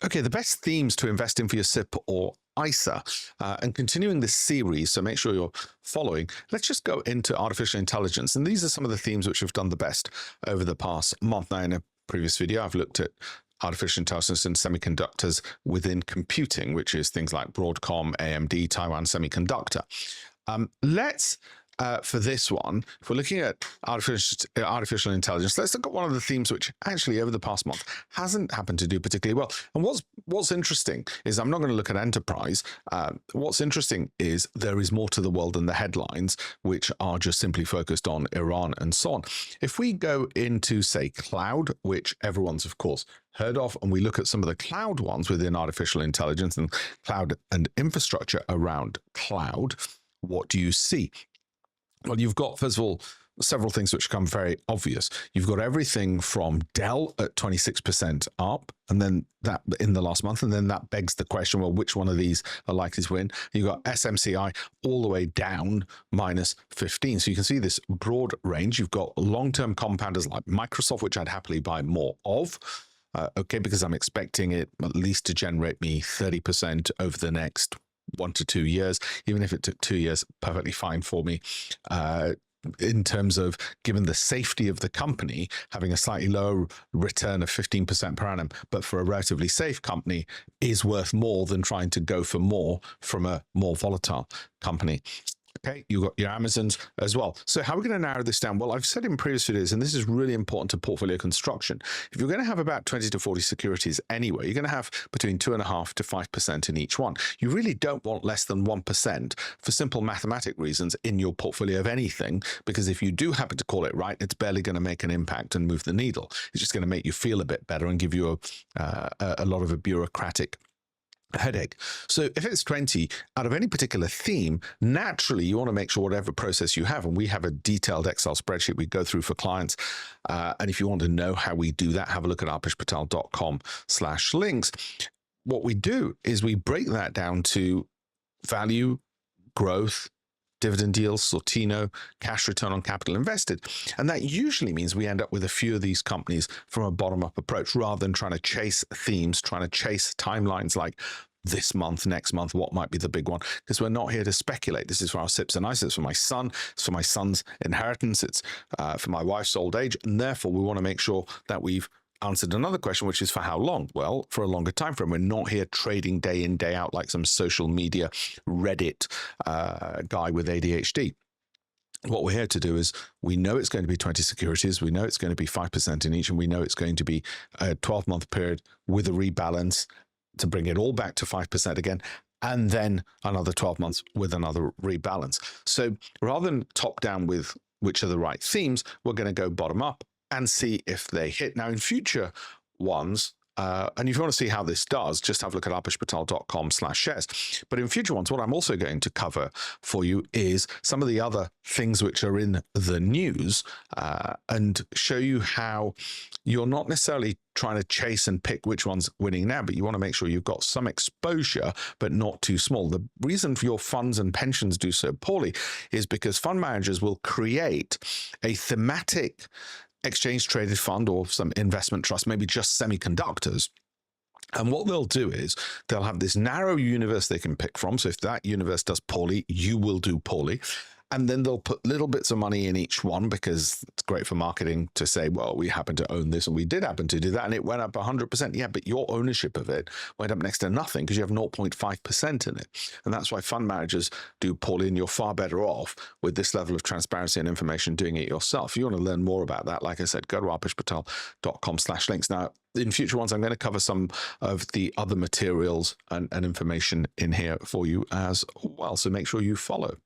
Okay, the best themes to invest in for your SIP or ISA. And continuing this series, so make sure you're following, let's just go into artificial intelligence. And these are some of the themes which have done the best over the past month. Now, in a previous video, I've looked at artificial intelligence and semiconductors within computing, which is things like Broadcom, AMD, Taiwan Semiconductor. For this one, if we're looking at artificial intelligence, let's look at one of the themes which actually over the past month hasn't happened to do particularly well. And what's interesting is, I'm not going to look at enterprise. What's interesting is there is more to the world than the headlines, which are just simply focused on Iran and so on. If we go into, say, cloud, which everyone's, of course, heard of, and we look at some of the cloud ones within artificial intelligence and cloud and infrastructure around cloud, what do you see? Well, you've got, first of all, several things which become very obvious. You've got everything from Dell at 26% up, and then that in the last month, and then that begs the question, well, which one of these are likely to win? You've got SMCI all the way down -15. So you can see this broad range. You've got long-term compounders like Microsoft, which I'd happily buy more of. Okay, because I'm expecting it at least to generate me 30% over the next 1 to 2 years. Even if it took 2 years, perfectly fine for me. In terms of, given the safety of the company, having a slightly lower return of 15% per annum, but for a relatively safe company, is worth more than trying to go for more from a more volatile company. Okay, you've got your Amazons as well. So how are we going to narrow this down? Well, I've said in previous videos, and this is really important to portfolio construction, if you're going to have about 20 to 40 securities anyway, you're going to have between 2.5% to 5% in each one. You really don't want less than 1% for simple mathematic reasons in your portfolio of anything, because if you do happen to call it right, it's barely going to make an impact and move the needle. It's just going to make you feel a bit better and give you a lot of a bureaucratic headache. So if it's 20 out of any particular theme, naturally you want to make sure whatever process you have, and we have a detailed Excel spreadsheet we go through for clients. And if you want to know how we do that, have a look at alpeshpatel.com/links. What we do is we break that down to value, growth, dividend yield, Sortino, cash return on capital invested. And that usually means we end up with a few of these companies from a bottom-up approach, rather than trying to chase themes, trying to chase timelines like this month, next month, what might be the big one, because we're not here to speculate. This is for our SIPs and ISAs. It's for my son, it's for my son's inheritance, it's for my wife's old age, and therefore we want to make sure that we've answered another question, which is for how long? Well, for a longer time frame. We're not here trading day in, day out like some social media Reddit guy with ADHD. What we're here to do is, we know it's going to be 20 securities, we know it's going to be 5% in each, and we know it's going to be a 12-month period with a rebalance to bring it all back to 5% again, and then another 12 months with another rebalance. So rather than top down with which are the right themes, we're going to go bottom up and see if they hit. Now, in future ones, and if you want to see how this does, just have a look at alpeshpatel.com/shares. But in future ones, what I'm also going to cover for you is some of the other things which are in the news, and show you how you're not necessarily trying to chase and pick which one's winning now, but you want to make sure you've got some exposure, but not too small. The reason for your funds and pensions do so poorly is because fund managers will create a thematic exchange traded fund or some investment trust, maybe just semiconductors. And what they'll do is they'll have this narrow universe they can pick from. So if that universe does poorly, you will do poorly. And then they'll put little bits of money in each one, because it's great for marketing to say, well, we happen to own this and we did happen to do that, and it went up 100%. Yeah, but your ownership of it went up next to nothing because you have 0.5% in it. And that's why fund managers do poorly, and you're far better off with this level of transparency and information doing it yourself. If you want to learn more about that, like I said, go to alpeshpatel.com/links. Now, in future ones, I'm going to cover some of the other materials and information in here for you as well. So make sure you follow.